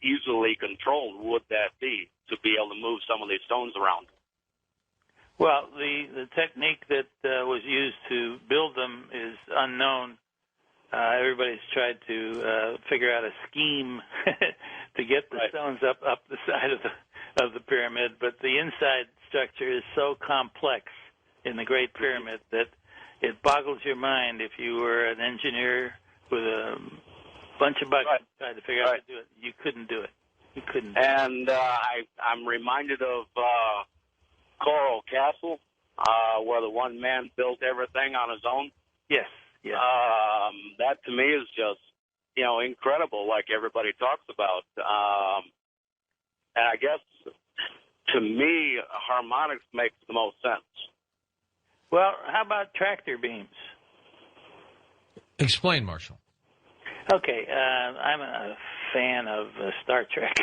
easily controlled would that be to be able to move some of these stones around? Well, the technique that was used to build them is unknown. Everybody's tried to figure out a scheme to get the stones up the side of the pyramid, but the inside structure is so complex in the Great Pyramid that it boggles your mind. If you were an engineer with a bunch of buckets trying to figure out how to do it, you couldn't do it. You couldn't. And I'm reminded of Coral Castle, where the one man built everything on his own. Yes. Yeah. That to me is just, incredible, like everybody talks about. And I guess, to me, harmonics makes the most sense. Well, how about tractor beams? Explain, Marshall. Okay, I'm a fan of Star Trek.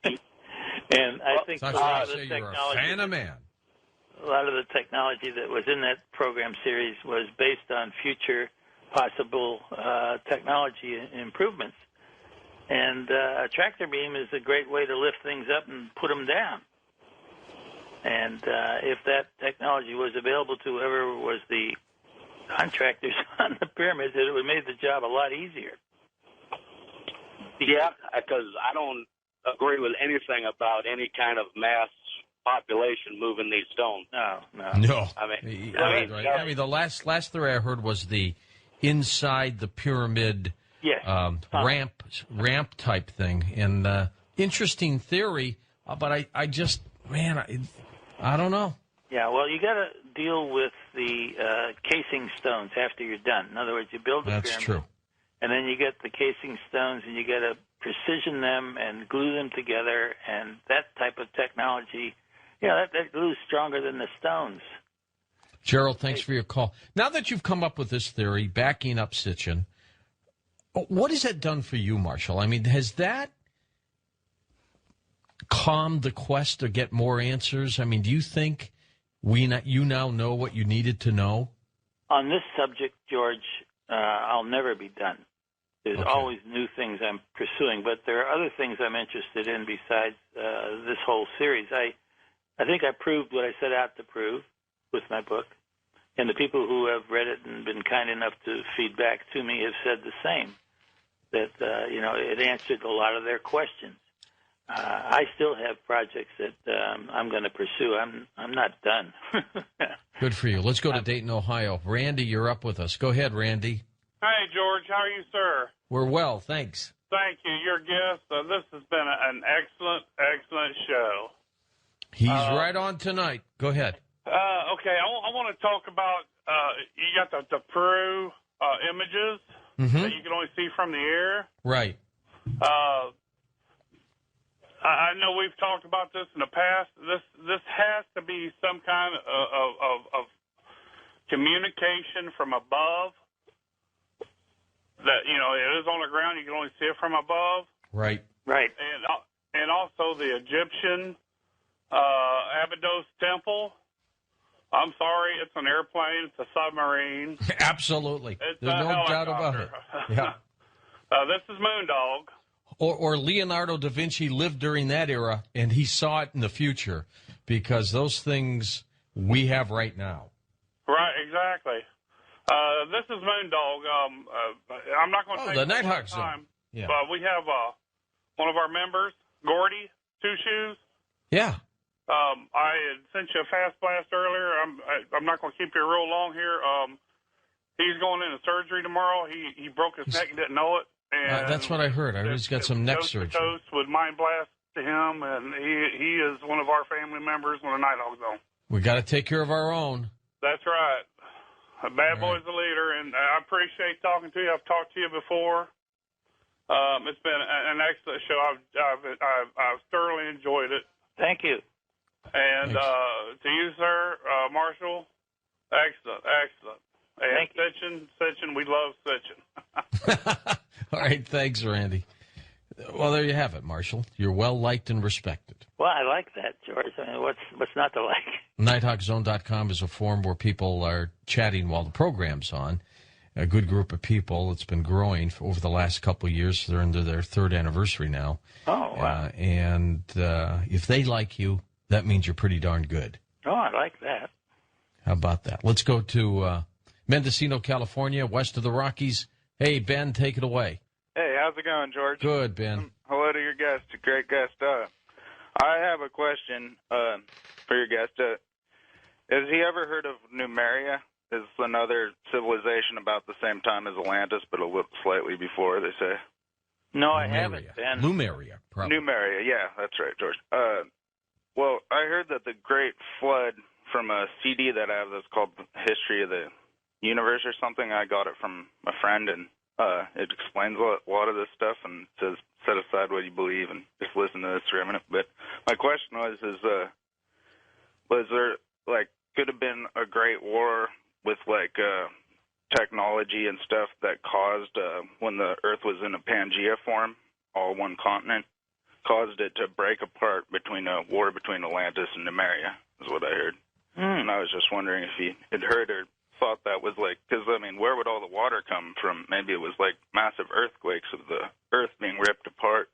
And I think a lot of the technology... You're a fan of man. A lot of the technology that was in that program series was based on future possible technology improvements. And a tractor beam is a great way to lift things up and put them down. And if that technology was available to whoever was the contractors on the pyramids, it would have made the job a lot easier. Yeah, because I don't agree with anything about any kind of mass population moving these stones. No. I mean, the last theory I heard was the inside the pyramid ramp type thing. And interesting theory, but I just, I don't know. Yeah, well, you got to deal with the casing stones after you're done. In other words, you build the pyramid. That's true. And then you get the casing stones, and you got to precision them and glue them together, and that type of technology, that glue's stronger than the stones. Gerald, thanks for your call. Now that you've come up with this theory, backing up Sitchin, what has that done for you, Marshall? I mean, has that calmed the quest to get more answers? I mean, do you think you now know what you needed to know? On this subject, George, I'll never be done. There's always new things I'm pursuing, but there are other things I'm interested in besides this whole series. I think I proved what I set out to prove with my book, and the people who have read it and been kind enough to feed back to me have said the same, that it answered a lot of their questions. I still have projects that I'm going to pursue. I'm not done. Good for you. Let's go to Dayton, Ohio. Randy, you're up with us. Go ahead, Randy. Hey, George. How are you, sir? We're well, thanks. Thank you. Your guest. This has been an excellent show. He's right on tonight. Go ahead. Okay, I want to talk about, you got the Peru images that you can only see from the air. Right. I know we've talked about this in the past. This has to be some kind of communication from above. That it is on the ground. You can only see it from above. Right. And also the Egyptian Abydos temple. I'm sorry, it's an airplane. It's a submarine. Absolutely. It's There's no doubt about it. Yeah. This is Moondog. Or Leonardo da Vinci lived during that era, and he saw it in the future, because those things we have right now. Right, exactly. This is Moondog. I'm not going to take the a Nighthawk time, yeah. But we have one of our members, Gordy Two Shoes. Yeah. I had sent you a fast blast earlier. I'm not going to keep you real long here. He's going into surgery tomorrow. He broke his neck and didn't know it. And that's what I heard. I heard he's got some neck surgery. Coast with Mind Blast to him, and he is one of our family members when the Nighthawk's on. We got to take care of our own. That's right. A bad boy's the leader, and I appreciate talking to you. I've talked to you before. It's been an excellent show. I've thoroughly enjoyed it. Thank you. And to you, sir, Marshall, excellent. And Sitchin, we love Sitchin. All right, thanks, Randy. Well, there you have it, Marshall. You're well-liked and respected. Well, I like that, George. I mean, what's not to like? NighthawkZone.com is a forum where people are chatting while the program's on. a good group of people. It's been growing over the last couple of years. They're into their third anniversary now. Oh, wow. And if they like you, that means you're pretty darn good. Oh, I like that. How about that? Let's go to Mendocino, California, west of the Rockies. Hey, Ben, take it away. Hey, how's it going, George? Good, Ben. Hello to your guest, a great guest. I have a question for your guest. Has he ever heard of Numeria? It's another civilization about the same time as Atlantis, but a little slightly before, they say. No, I haven't, Ben. Numeria, probably. Numeria, yeah, that's right, George. Well, I heard that the Great Flood from a CD that I have that's called History of the Universe or something. I got it from a friend, and it explains a lot of this stuff and says set aside what you believe and just listen to this for a minute. But my question was there, like, could have been a great war with, like, technology and stuff that caused, when the Earth was in a Pangea form, all one continent, caused it to break apart between a war between Atlantis and Numeria, is what I heard. And I was just wondering if he had heard or thought that was like, because, I mean, where would all the water come from? Maybe it was like massive earthquakes of the Earth being ripped apart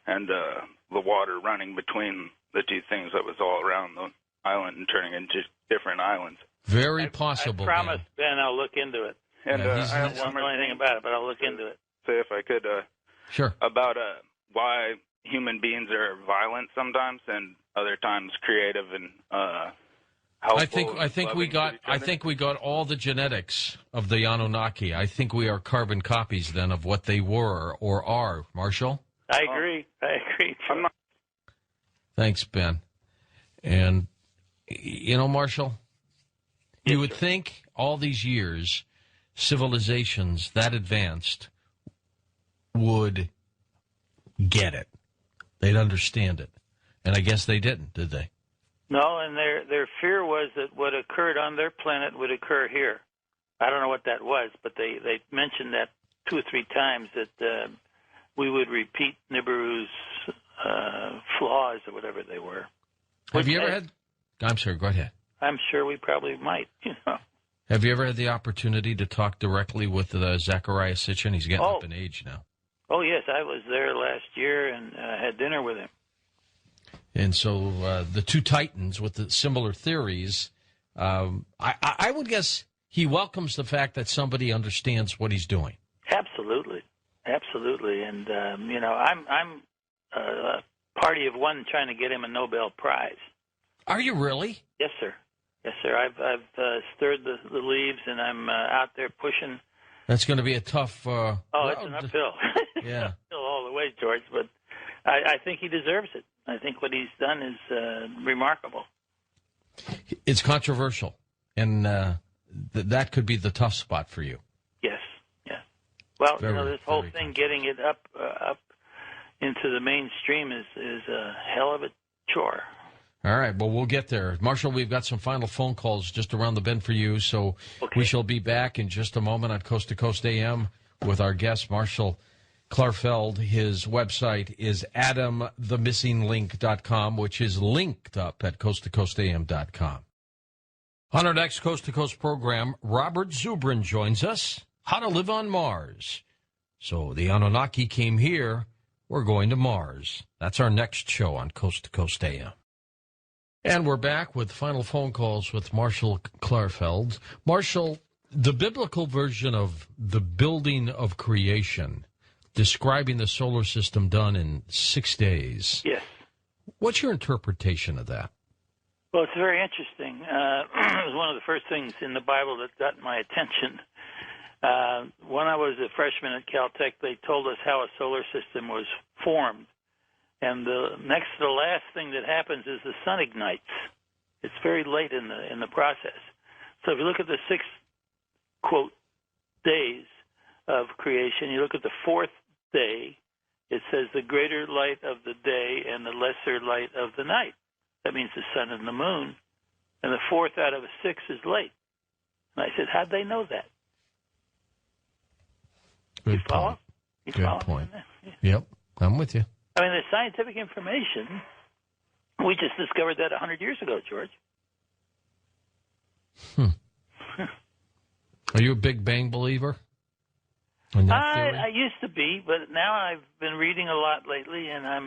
and the water running between the two things that was all around the island and turning into different islands. Very possible. I promise, Ben, I'll look into it. And Yeah, I have I don't know anything about it, but I'll look into it. say, if I could, Sure. about why human beings are violent sometimes and other times creative and helpful. I think we got all the genetics of the Anunnaki. I think we are carbon copies then of what they were or are. Marshall? I agree. I'm not. Thanks, Ben. And, you know, Marshall, you would think all these years civilizations that advanced would get it. They'd understand it. And I guess they didn't, did they? No, and their fear was that what occurred on their planet would occur here. I don't know what that was, but they mentioned that 2 or 3 times, that we would repeat Nibiru's flaws or whatever they were. Have you ever had... I'm sorry, go ahead. I'm sure we probably might, you know. Have you ever had the opportunity to talk directly with Zachariah Sitchin? He's getting up in age now. Oh, yes, I was there last year and had dinner with him. And so the two titans with the similar theories, I would guess he welcomes the fact that somebody understands what he's doing. Absolutely. And, you know, I'm a party of one trying to get him a Nobel Prize. Are you really? Yes, sir. I've stirred the leaves, and I'm out there pushing. That's going to be a tough... it's an uphill. Yeah. Uphill all the way, George, but I think he deserves it. I think what he's done is remarkable. It's controversial, and that could be the tough spot for you. Yes. Well, Very, you know, this whole very thing, getting it up into the mainstream is a hell of a chore. All right, well, we'll get there. Marshall, we've got some final phone calls just around the bend for you, so we shall be back in just a moment on Coast to Coast AM with our guest, Marshall Clarfeld. His website is adamthemissinglink.com, which is linked up at coasttocoastam.com. On our next Coast to Coast program, Robert Zubrin joins us. How to live on Mars. So the Anunnaki came here, we're going to Mars. That's our next show on Coast to Coast AM. And we're back with final phone calls with Marshall Clarfeld. Marshall, the biblical version of the building of creation, describing the solar system done in 6 days. Yes. What's your interpretation of that? Well, it's very interesting. It was one of the first things in the Bible that got my attention. When I was a freshman at Caltech, they told us how a solar system was formed. And the next to the last thing that happens is the sun ignites. It's very late in the process. So if you look at the 6, quote, days of creation, you look at the 4th day, it says the greater light of the day and the lesser light of the night. That means the sun and the moon. And the 4th out of 6 is late. And I said, how'd they know that? Good point. Good point. Yeah. Yep, I'm with you. I mean, the scientific information, we just discovered that 100 years ago, George. Are you a Big Bang believer? in that theory? I used to be, but now I've been reading a lot lately, and I'm